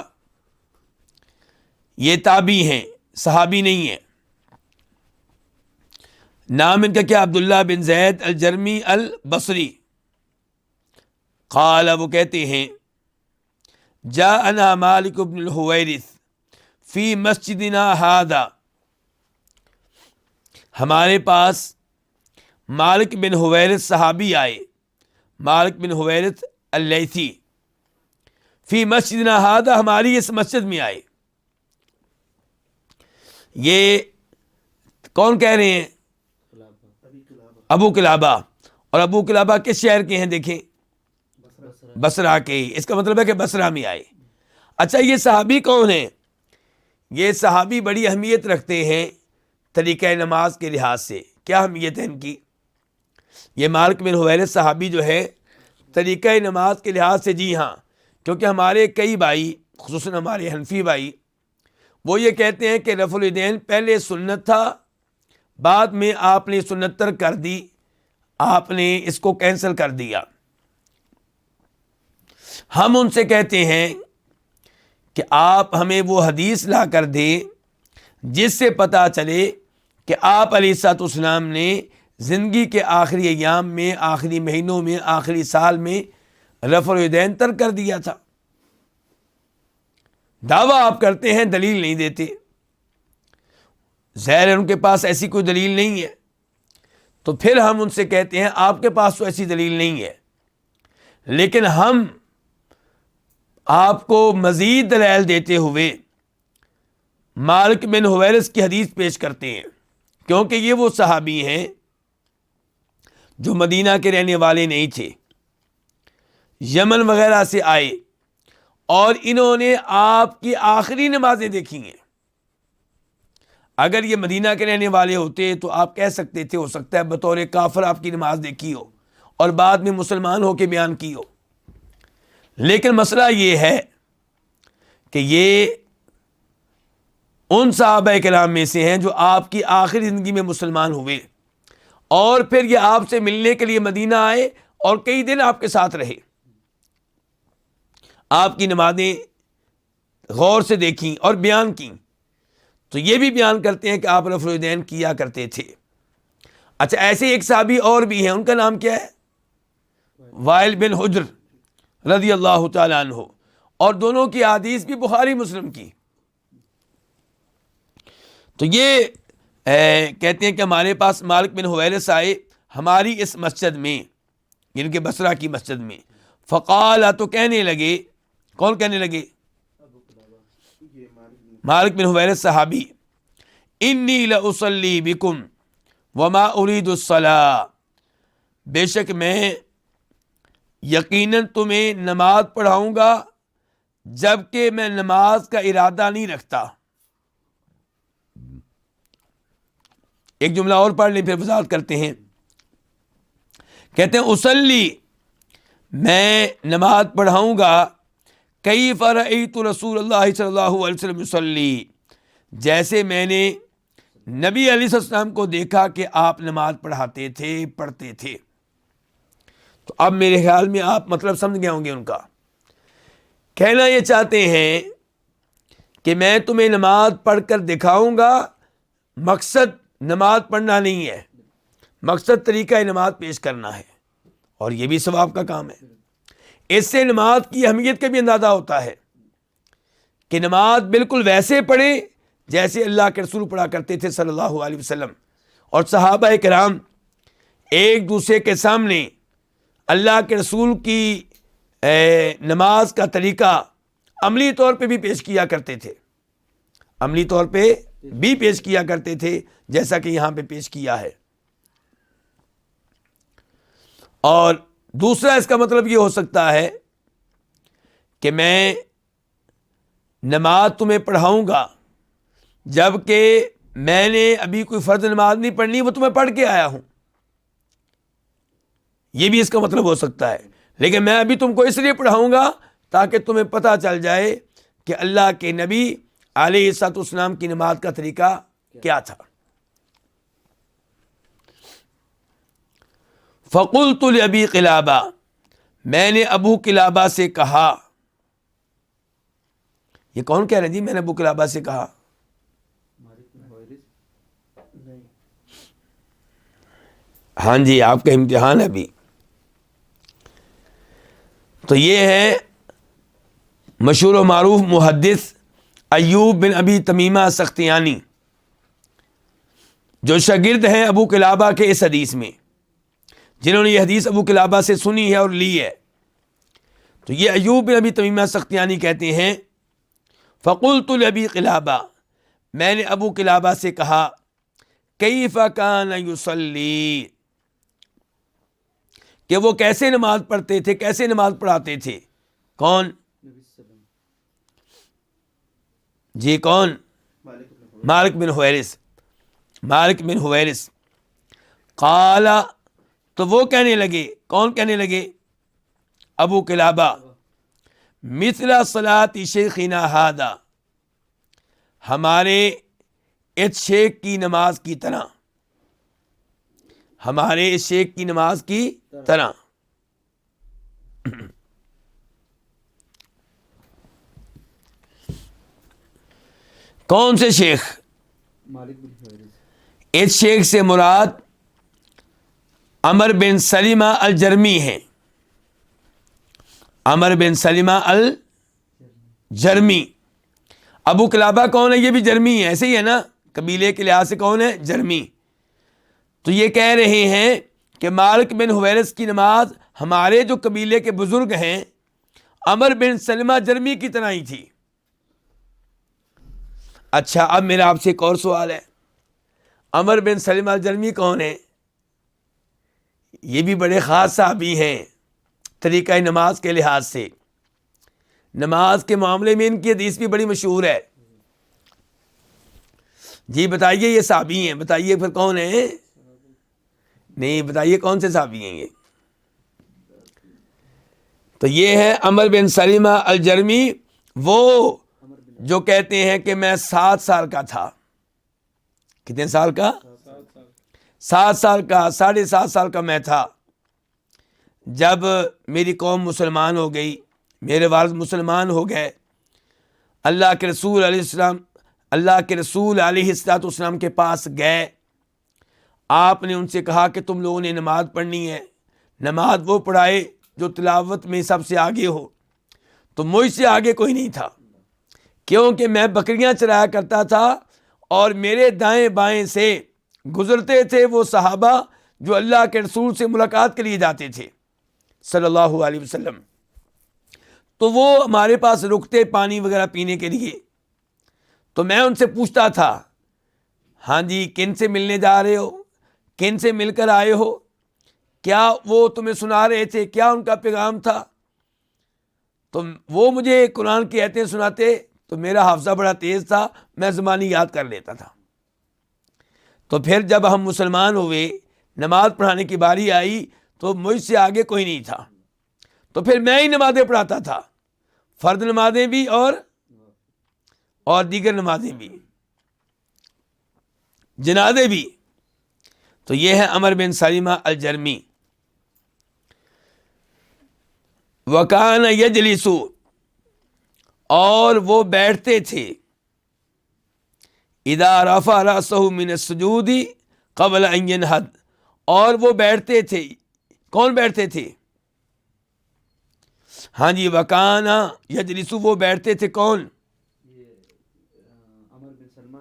یہ تابعی ہیں، صحابی نہیں ہیں. نام ان کا کیا؟ عبداللہ بن زید الجرمی البصری. قال، وہ کہتے ہیں جاءنا مالک بن الحویرث فی مسجدنا ہذا، ہمارے پاس مالک بن حویرث صحابی آئے، مالک بن حویرث اللیثی، فی مسجدنا ہذا، ہماری اس مسجد میں آئے. یہ کون کہہ رہے ہیں؟ ابو قلابہ. اور ابو قلابہ کس شہر کے ہیں؟ دیکھیں، بصرہ کے. اس کا مطلب ہے کہ بصرہ میں آئے. اچھا، یہ صحابی کون ہیں؟ یہ صحابی بڑی اہمیت رکھتے ہیں طریقہ نماز کے لحاظ سے. کیا اہمیت ہے ان کی؟ یہ مالک بن حویرث صحابی جو ہے طریقہ نماز کے لحاظ سے، جی ہاں، کیونکہ ہمارے کئی بھائی، خصوصاً ہمارے حنفی بھائی، وہ یہ کہتے ہیں کہ رفع الیدین پہلے سنت تھا، بعد میں آپ نے سنت ترک کر دی، آپ نے اس کو کینسل کر دیا. ہم ان سے کہتے ہیں کہ آپ ہمیں وہ حدیث لا کر دیں جس سے پتہ چلے کہ آپ علیہ الصلوۃ والسلام نے زندگی کے آخری ایام میں، آخری مہینوں میں، آخری سال میں رفع الیدین ترک کر دیا تھا. دعویٰ آپ کرتے ہیں، دلیل نہیں دیتے. ظاہر ہے ان کے پاس ایسی کوئی دلیل نہیں ہے. تو پھر ہم ان سے کہتے ہیں آپ کے پاس تو ایسی دلیل نہیں ہے، لیکن ہم آپ کو مزید دلائل دیتے ہوئے مالک بن حویرث کی حدیث پیش کرتے ہیں، کیونکہ یہ وہ صحابی ہیں جو مدینہ کے رہنے والے نہیں تھے، یمن وغیرہ سے آئے، اور انہوں نے آپ کی آخری نمازیں دیکھی ہیں. اگر یہ مدینہ کے رہنے والے ہوتے تو آپ کہہ سکتے تھے، ہو سکتا ہے بطور کافر آپ کی نماز دیکھی ہو اور بعد میں مسلمان ہو کے بیان کی ہو. لیکن مسئلہ یہ ہے کہ یہ ان صحابہ کرام میں سے ہیں جو آپ کی آخری زندگی میں مسلمان ہوئے، اور پھر یہ آپ سے ملنے کے لیے مدینہ آئے اور کئی دن آپ کے ساتھ رہے، آپ کی نمازیں غور سے دیکھیں اور بیان کیں. تو یہ بھی بیان کرتے ہیں کہ آپ رفع الیدین کیا کرتے تھے. اچھا، ایسے ایک صحابی اور بھی ہیں، ان کا نام کیا ہے؟ وائل بن حجر رضی اللہ تعالیٰ عنہ، اور دونوں کی حدیث بھی بخاری مسلم کی. تو یہ کہتے ہیں کہ ہمارے پاس مالک بن حویرث آئے ہماری اس مسجد میں، یعنی کہ بصرہ کی مسجد میں. فقال، تو کہنے لگے، کون کہنے لگے؟ مالک بن حویرث صحابی، انی لاصلی بکم وما ارید الصلاۃ، بے شک میں یقیناً تمہیں نماز پڑھاؤں گا جبکہ میں نماز کا ارادہ نہیں رکھتا. ایک جملہ اور پڑھ لیں، پھر وضاحت کرتے ہیں. کہتے ہیں اصلی، میں نماز پڑھاؤں گا، کیف رأیت رسول اللہ صلی اللہ علیہ وسلم یصلی، جیسے میں نے نبی علیہ السلام کو دیکھا کہ آپ نماز پڑھاتے تھے، پڑھتے تھے. تو اب میرے خیال میں آپ مطلب سمجھ گئے ہوں گے ان کا. کہنا یہ چاہتے ہیں کہ میں تمہیں نماز پڑھ کر دکھاؤں گا، مقصد نماز پڑھنا نہیں ہے، مقصد طریقہ نماز پیش کرنا ہے، اور یہ بھی ثواب کا کام ہے. اس سے نماز کی اہمیت کا بھی اندازہ ہوتا ہے کہ نماز بالکل ویسے پڑھیں جیسے اللہ کے رسول پڑھا کرتے تھے صلی اللہ علیہ وسلم. اور صحابہ کرام ایک دوسرے کے سامنے اللہ کے رسول کی نماز کا طریقہ عملی طور پہ بھی پیش کیا کرتے تھے، عملی طور پہ بھی پیش کیا کرتے تھے، جیسا کہ یہاں پہ پیش کیا ہے. اور دوسرا اس کا مطلب یہ ہو سکتا ہے کہ میں نماز تمہیں پڑھاؤں گا جبکہ میں نے ابھی کوئی فرض نماز نہیں پڑھنی، وہ تمہیں پڑھ کے آیا ہوں. یہ بھی اس کا مطلب ہو سکتا ہے. لیکن میں ابھی تم کو اس لیے پڑھاؤں گا تاکہ تمہیں پتہ چل جائے کہ اللہ کے نبی علیہ الصلوۃ والسلام کی نماز کا طریقہ کیا تھا. فقلت لأبی قلابہ، میں نے ابو قلابہ سے کہا. یہ کون کہہ رہے ہیں جی میں نے ابو قلابہ سے کہا؟ ہاں جی، آپ کا امتحان ہے ابھی. تو یہ ہے مشہور و معروف محدث ایوب بن ابی تمیمہ سختیانی، جو شاگرد ہیں ابو قلابہ کے اس حدیث میں، جنہوں نے یہ حدیث ابو قلابہ سے سنی ہے اور لی ہے. تو یہ ایوب بن ابی تمیمہ سختیانی کہتے ہیں فقلت لأبی قلابہ، میں نے ابو قلابہ سے کہا کیف کان یصلی، کہ وہ کیسے نماز پڑھتے تھے، کیسے نماز پڑھاتے تھے. کون؟ جی کون؟ مالک بن حویرث. مالک بن حویرث. قال، تو وہ کہنے لگے، کون کہنے لگے؟ ابو قلابہ، مثل صلاۃ شیخنا ھذا، ہمارے اس شیخ کی نماز کی طرح، ہمارے اس شیخ کی نماز کی طرح. کون سے شیخ؟ مالک بن حویرث. اس شیخ سے مراد عمر بن سلمہ الجرمی ہیں. عمر بن سلمہ الجرمی. ابو قلابہ کون ہے؟ یہ بھی جرمی ہے، ایسے ہی ہے نا، قبیلے کے لحاظ سے کون ہے؟ جرمی. تو یہ کہہ رہے ہیں کہ مالک بن حویرث کی نماز ہمارے جو قبیلے کے بزرگ ہیں عمر بن سلمہ جرمی کی طرح ہی تھی. اچھا، اب میرا آپ سے ایک اور سوال ہے، عمر بن سلمہ الجرمی کون ہے؟ یہ بھی بڑے خاص صحابی ہیں طریقہ نماز کے لحاظ سے. نماز کے معاملے میں ان کی حدیث بھی بڑی مشہور ہے. جی بتائیے، یہ صحابی ہیں، بتائیے پھر کون ہیں؟ نہیں بتائیے کون سے صحابی ہیں یہ؟ تو یہ ہے عمر بن سلمہ الجرمی، وہ جو کہتے ہیں کہ میں 7 سال کا تھا. کتنے سال کا؟ 7 سال کا، 7.5 سال کا میں تھا جب میری قوم مسلمان ہو گئی، میرے والد مسلمان ہو گئے. اللہ کے رسول علیہ الصلوۃ والسلام کے پاس گئے. آپ نے ان سے کہا کہ تم لوگوں نے نماز پڑھنی ہے، نماز وہ پڑھائے جو تلاوت میں سب سے آگے ہو. تو مجھ سے آگے کوئی نہیں تھا، کیونکہ میں بکریاں چرایا کرتا تھا اور میرے دائیں بائیں سے گزرتے تھے وہ صحابہ جو اللہ کے رسول سے ملاقات کے لیے جاتے تھے صلی اللہ علیہ وسلم. تو وہ ہمارے پاس رکتے پانی وغیرہ پینے کے لیے. تو میں ان سے پوچھتا تھا، ہاں جی کن سے ملنے جا رہے ہو، کن سے مل کر آئے ہو، کیا وہ تمہیں سنا رہے تھے، کیا ان کا پیغام تھا. تو وہ مجھے قرآن کی آیتیں سناتے تو میرا حافظہ بڑا تیز تھا، میں زبانی یاد کر لیتا تھا. تو پھر جب ہم مسلمان ہوئے، نماز پڑھانے کی باری آئی تو مجھ سے آگے کوئی نہیں تھا. تو پھر میں ہی نمازیں پڑھاتا تھا، فرض نمازیں بھی اور دیگر نمازیں بھی، جنازے بھی. تو یہ ہے عمر بن سلمہ الجرمی. وکان یجلس، اور وہ بیٹھتے تھے، اذا رفع رأسہ من السجود قبل ان ينہض، اور وہ بیٹھتے تھے. کون بیٹھتے تھے؟ ہاں جی، وکان یجلس، وہ بیٹھتے تھے. کون؟ عمر بن سلمہ.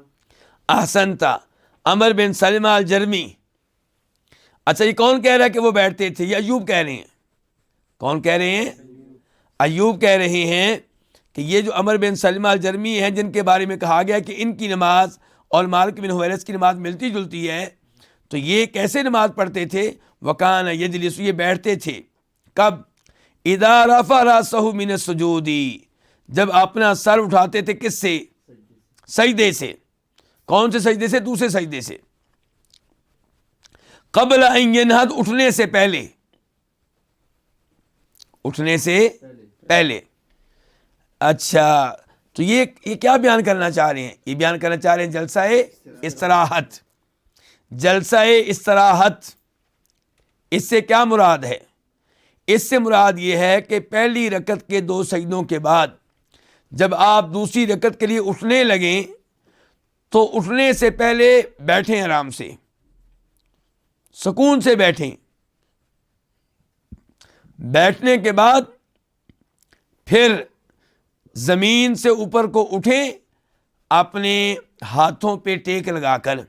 احسنتا، عمر بن سلمہ الجرمی. اچھا یہ کون کہہ رہا ہے کہ وہ بیٹھتے تھے؟ یہ ایوب کہہ رہے ہیں. کون کہہ رہے ہیں؟ ایوب کہہ رہے ہیں کہ یہ جو عمر بن سلمہ الجرمی ہیں جن کے بارے میں کہا گیا کہ ان کی نماز اور مالک بن حویرث کی نماز ملتی جلتی ہے، تو یہ کیسے نماز پڑھتے تھے؟ وکان یجلس، یہ بیٹھتے تھے. کب؟ اذا رفع رأسہ من السجود، جب اپنا سر اٹھاتے تھے. کس سے؟ سجدے سے. کون سے سجدے سے؟ دوسرے سجدے سے. قبل ان ینہض، اٹھنے سے پہلے. اٹھنے سے پہلے. اچھا تو یہ کیا بیان کرنا چاہ رہے ہیں؟ یہ بیان کرنا چاہ رہے ہیں جلسہ استراحت. جلسہ استراحت اس سے کیا مراد ہے؟ اس سے مراد یہ ہے کہ پہلی رکعت کے 2 سجدوں کے بعد جب آپ دوسری رکعت کے لیے اٹھنے لگیں تو اٹھنے سے پہلے بیٹھیں، آرام سے، سکون سے بیٹھیں. بیٹھنے کے بعد پھر زمین سے اوپر کو اٹھیں، اپنے ہاتھوں پہ ٹیک لگا کر،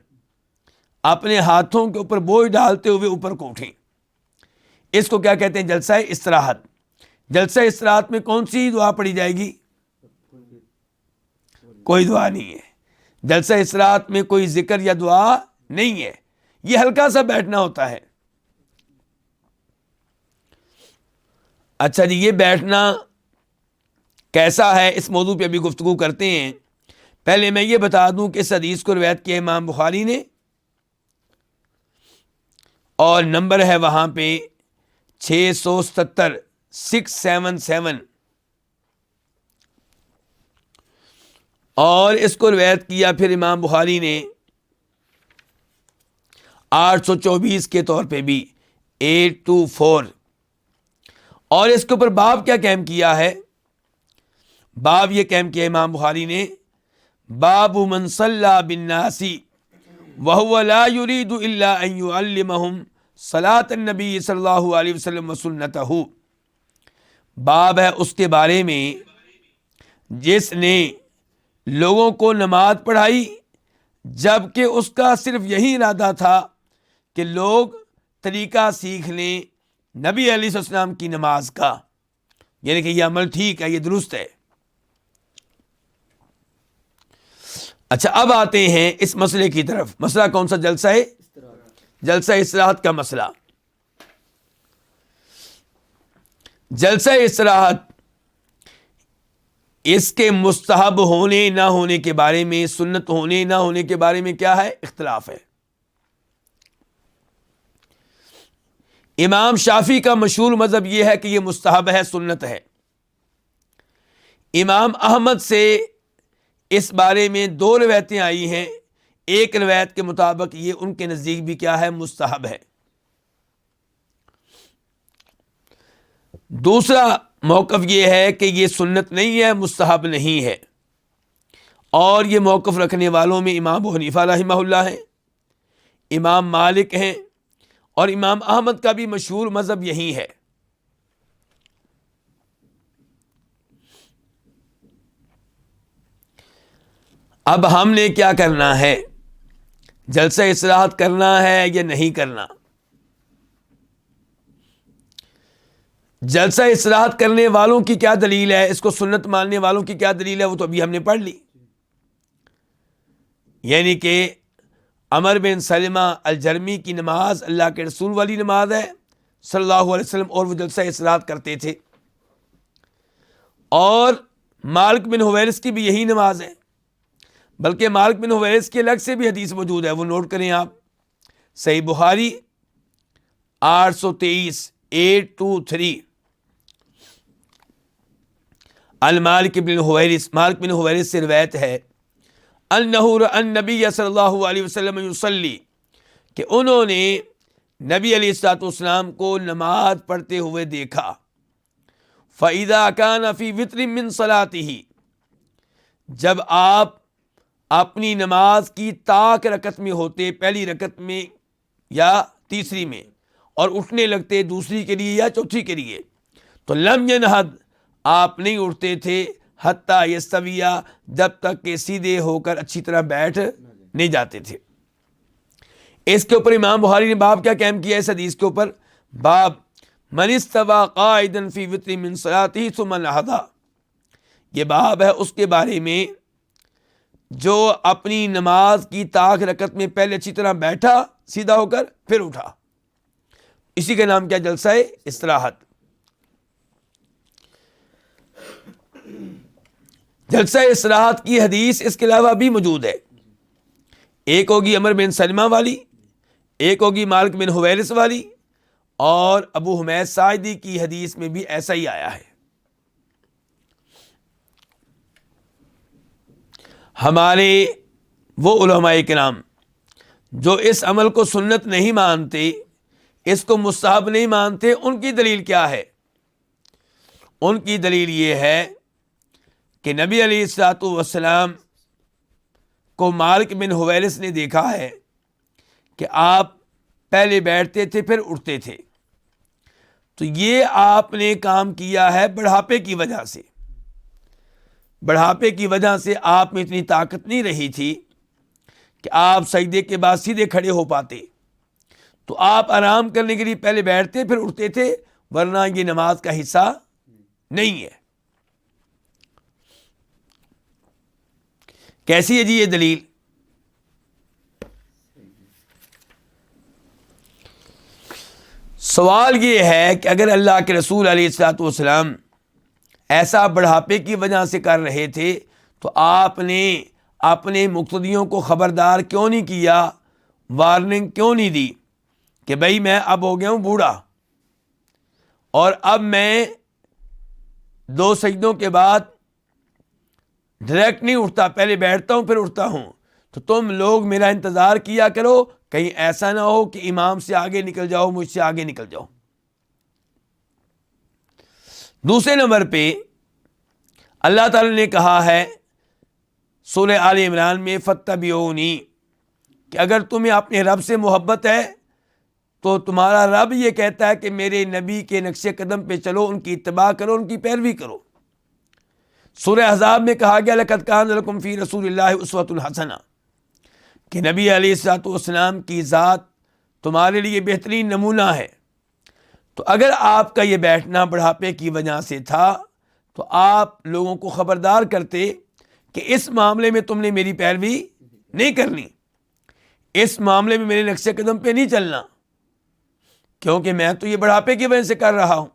اپنے ہاتھوں کے اوپر بوجھ ڈالتے ہوئے اوپر کو اٹھیں. اس کو کیا کہتے ہیں؟ جلسہ استراحت. جلسہ استراحت میں کون سی دعا پڑھی جائے گی؟ کوئی دعا نہیں ہے. جلسہ استراحت میں کوئی ذکر یا دعا نہیں ہے. یہ ہلکا سا بیٹھنا ہوتا ہے. اچھا جی، یہ بیٹھنا کیسا ہے اس موضوع پہ ابھی گفتگو کرتے ہیں. پہلے میں یہ بتا دوں کہ اس حدیث کو روایت کیا امام بخاری نے، اور نمبر ہے وہاں پہ 677 677، اور اس کو روایت کیا پھر امام بخاری نے 824 کے طور پہ بھی 824. اور اس کے اوپر باب کیا قائم کیا ہے؟ باب یہ قائم کیا امام بخاری نے، باب من صلی بالناس وهو لا يريد الا ان يعلمهم صلاۃ النبی صلی اللہ علیہ وسلم وسنتہ. باب ہے اس کے بارے میں جس نے لوگوں کو نماز پڑھائی جبکہ اس کا صرف یہی ارادہ تھا کہ لوگ طریقہ سیکھ لیں نبی علیہ السلام کی نماز کا، یعنی کہ یہ عمل ٹھیک ہے، یہ درست ہے. اچھا اب آتے ہیں اس مسئلے کی طرف. مسئلہ کون سا؟ جلسہ ہے جلسہ استراحت کا مسئلہ. جلسہ استراحت اس کے مستحب ہونے نہ ہونے کے بارے میں، سنت ہونے نہ ہونے کے بارے میں کیا ہے؟ اختلاف ہے. امام شافعی کا مشہور مذہب یہ ہے کہ یہ مستحب ہے، سنت ہے. امام احمد سے اس بارے میں 2 روایتیں آئی ہیں. ایک روایت کے مطابق یہ ان کے نزدیک بھی کیا ہے؟ مستحب ہے. دوسرا موقف یہ ہے کہ یہ سنت نہیں ہے، مستحب نہیں ہے. اور یہ موقف رکھنے والوں میں امام ابو حنیفہ رحمہ اللہ ہیں، امام مالک ہیں، اور امام احمد کا بھی مشہور مذہب یہی ہے. اب ہم نے کیا کرنا ہے؟ جلسہ استراحت کرنا ہے یا نہیں کرنا؟ جلسہ استراحت کرنے والوں کی کیا دلیل ہے؟ اس کو سنت ماننے والوں کی کیا دلیل ہے؟ وہ تو ابھی ہم نے پڑھ لی. یعنی کہ عمر بن سلمہ الجرمی کی نماز اللہ کے رسول والی نماز ہے صلی اللہ علیہ وسلم، اور وہ جلسہ استراحت کرتے تھے. اور مالک بن حویرث کی بھی یہی نماز ہے، بلکہ مالک بن حویرث کی الگ سے بھی حدیث موجود ہے، وہ نوٹ کریں آپ. صحیح بخاری 823 823. المالک بن حویرث، مالک بن حویرث سے روایت ہے انہ رأى النبی صلی اللہ علیہ وسلم یصلی، کہ انہوں نے نبی علیہ الصلوۃ والسلام کو نماز پڑھتے ہوئے دیکھا. فإذا كان في وتر من صلاته، جب آپ اپنی نماز کی طاق رکعت میں ہوتے، پہلی رکعت میں یا تیسری میں، اور اٹھنے لگتے دوسری کے لیے یا چوتھی کے لیے، تو لم ینہد، آپ نہیں اٹھتے تھے، حتیٰ یستویہ، جب تک کہ سیدھے ہو کر اچھی طرح بیٹھ نہیں جاتے تھے. اس کے اوپر امام بخاری نے باب کیا قائم کیا اس حدیث کے اوپر؟ باب من استوى قائدا فی وتر من صلاته ثم نہض. یہ باب ہے اس کے بارے میں جو اپنی نماز کی طاق رکعت میں پہلے اچھی طرح بیٹھا سیدھا ہو کر پھر اٹھا. اسی کا نام کیا؟ جلسہ استراحت. جلسہ استراحت کی حدیث اس کے علاوہ بھی موجود ہے. ایک ہوگی عمر بن سلمہ والی، ایک ہوگی مالک بن حویرث والی، اور ابو حمید ساعدی کی حدیث میں بھی ایسا ہی آیا ہے. ہمارے وہ علماء کرام جو اس عمل کو سنت نہیں مانتے، اس کو مستحب نہیں مانتے، ان کی دلیل کیا ہے؟ ان کی دلیل یہ ہے کہ نبی علیہ الصلوۃ والسلام کو مالک بن حویرث نے دیکھا ہے کہ آپ پہلے بیٹھتے تھے پھر اٹھتے تھے، تو یہ آپ نے کام کیا ہے بڑھاپے کی وجہ سے. بڑھاپے کی وجہ سے آپ میں اتنی طاقت نہیں رہی تھی کہ آپ سجدے کے بعد سیدھے کھڑے ہو پاتے، تو آپ آرام کرنے کے لیے پہلے بیٹھتے پھر اٹھتے تھے، ورنہ یہ نماز کا حصہ نہیں ہے. کیسی ہے جی یہ دلیل؟ سوال یہ ہے کہ اگر اللہ کے رسول علیہ الصلوۃ والسلام ایسا بڑھاپے کی وجہ سے کر رہے تھے تو آپ نے اپنے مقتدیوں کو خبردار کیوں نہیں کیا، وارننگ کیوں نہیں دی کہ بھائی میں اب ہو گیا ہوں بوڑھا اور اب میں 2 سجدوں کے بعد ڈائریکٹ نہیں اٹھتا، پہلے بیٹھتا ہوں پھر اٹھتا ہوں، تو تم لوگ میرا انتظار کیا کرو، کہیں ایسا نہ ہو کہ امام سے آگے نکل جاؤ، مجھ سے آگے نکل جاؤ. دوسرے نمبر پہ اللہ تعالی نے کہا ہے سورہ آل عمران میں فاتبعونی، کہ اگر تمہیں اپنے رب سے محبت ہے تو تمہارا رب یہ کہتا ہے کہ میرے نبی کے نقش قدم پہ چلو، ان کی اتباع کرو، ان کی پیروی کرو. سورہ احزاب میں کہا گیا لقد کان لکم فی رسول اللہ اسوۃ حسنہ، کہ نبی علیہ الصلوۃ والسلام کی ذات تمہارے لیے بہترین نمونہ ہے. تو اگر آپ کا یہ بیٹھنا بڑھاپے کی وجہ سے تھا تو آپ لوگوں کو خبردار کرتے کہ اس معاملے میں تم نے میری پیروی نہیں کرنی، اس معاملے میں میرے نقش قدم پہ نہیں چلنا، کیونکہ میں تو یہ بڑھاپے کی وجہ سے کر رہا ہوں.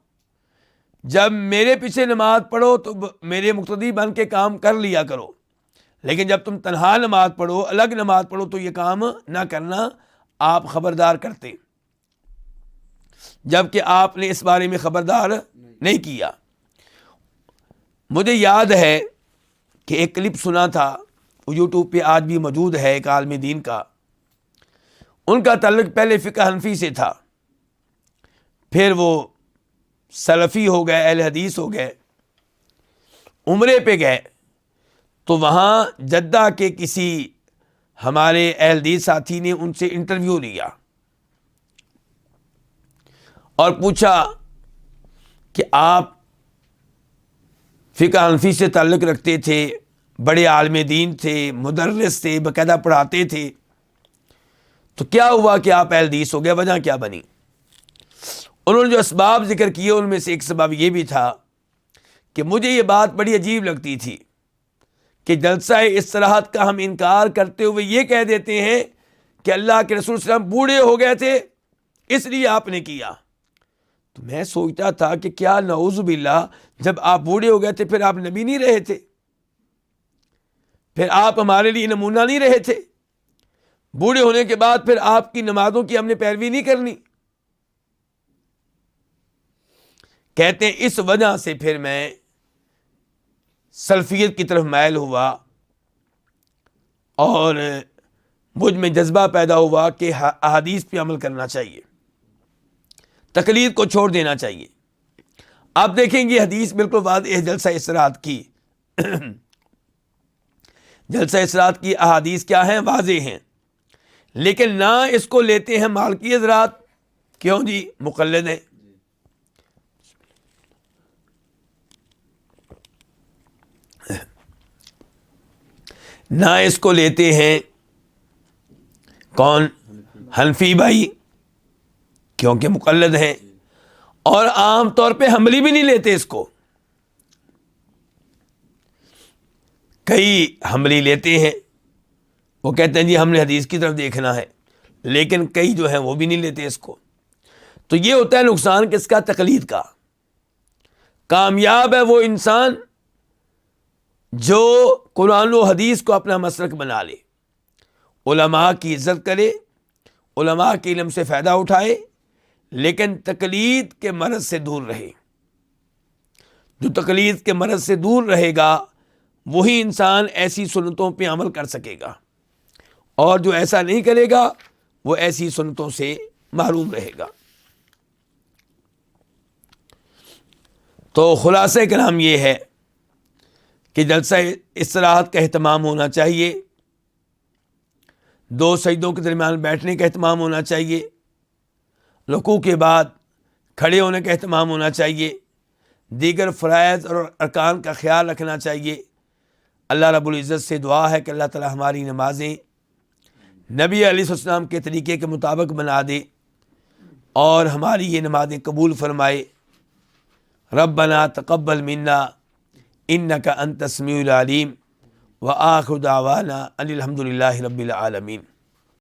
جب میرے پیچھے نماز پڑھو تو میرے مقتدی بن کے کام کر لیا کرو، لیکن جب تم تنہا نماز پڑھو، الگ نماز پڑھو، تو یہ کام نہ کرنا. آپ خبردار کرتے، جبکہ آپ نے اس بارے میں خبردار نہیں کیا. مجھے یاد ہے کہ ایک کلپ سنا تھا، وہ یوٹیوب پہ آج بھی موجود ہے، ایک عالم دین کا. ان کا تعلق پہلے فقہ حنفی سے تھا، پھر وہ سلفی ہو گئے، اہل حدیث ہو گئے. عمرے پہ گئے تو وہاں جدہ کے کسی ہمارے اہل حدیث ساتھی نے ان سے انٹرویو لیا اور پوچھا کہ آپ فقہ حنفی سے تعلق رکھتے تھے، بڑے عالم دین تھے، مدرس تھے، باقاعدہ پڑھاتے تھے، تو کیا ہوا کہ آپ اہل حدیث ہو گئے؟ وجہ کیا بنی؟ انہوں نے جو اسباب ذکر کیے ان میں سے ایک سبب یہ بھی تھا کہ مجھے یہ بات بڑی عجیب لگتی تھی کہ جلسہ استراحت کا ہم انکار کرتے ہوئے یہ کہہ دیتے ہیں کہ اللہ کے رسول صلی اللہ علیہ وسلم بوڑھے ہو گئے تھے اس لیے آپ نے کیا. تو میں سوچتا تھا کہ کیا نعوذ باللہ، جب آپ بوڑھے ہو گئے تھے پھر آپ نبی نہیں رہے تھے؟ پھر آپ ہمارے لیے نمونہ نہیں رہے تھے؟ بوڑھے ہونے کے بعد پھر آپ کی نمازوں کی ہم نے پیروی نہیں کرنی؟ کہتے ہیں اس وجہ سے پھر میں سلفیت کی طرف مائل ہوا اور مجھ میں جذبہ پیدا ہوا کہ احادیث پہ عمل کرنا چاہیے، تقلید کو چھوڑ دینا چاہیے. آپ دیکھیں گے حدیث بالکل واضح ہے جلسہ استراحت کی. جلسہ استراحت کی احادیث کیا ہیں؟ واضح ہیں، لیکن نہ اس کو لیتے ہیں مالکی حضرات. کیوں جی؟ مقلد ہیں. نہ اس کو لیتے ہیں کون؟ حنفی بھائی، کیونکہ مقلد ہیں. اور عام طور پہ حنبلی بھی نہیں لیتے اس کو. کئی حنبلی لیتے ہیں، وہ کہتے ہیں جی ہم نے حدیث کی طرف دیکھنا ہے، لیکن کئی جو ہیں وہ بھی نہیں لیتے اس کو. تو یہ ہوتا ہے نقصان کس کا؟ تقلید کا. کامیاب ہے وہ انسان جو قرآن و حدیث کو اپنا مسلک بنا لے، علماء کی عزت کرے، علماء کے علم سے فائدہ اٹھائے، لیکن تقلید کے مرض سے دور رہے. جو تقلید کے مرض سے دور رہے گا وہی انسان ایسی سنتوں پہ عمل کر سکے گا، اور جو ایسا نہیں کرے گا وہ ایسی سنتوں سے محروم رہے گا. تو خلاصہ کلام یہ ہے کہ جلسہ استراحت کا اہتمام ہونا چاہیے، 2 سجدوں کے درمیان بیٹھنے کا اہتمام ہونا چاہیے، رکوع کے بعد کھڑے ہونے کا اہتمام ہونا چاہیے، دیگر فرائض اور ارکان کا خیال رکھنا چاہیے. اللہ رب العزت سے دعا ہے کہ اللہ تعالی ہماری نمازیں نبی علیہ السلام کے طریقے کے مطابق بنا دے اور ہماری یہ نمازیں قبول فرمائے. ربنا تقبل منا انک انت السمیع العلیم وآخر دعوانا ان الحمد للہ رب العالمین.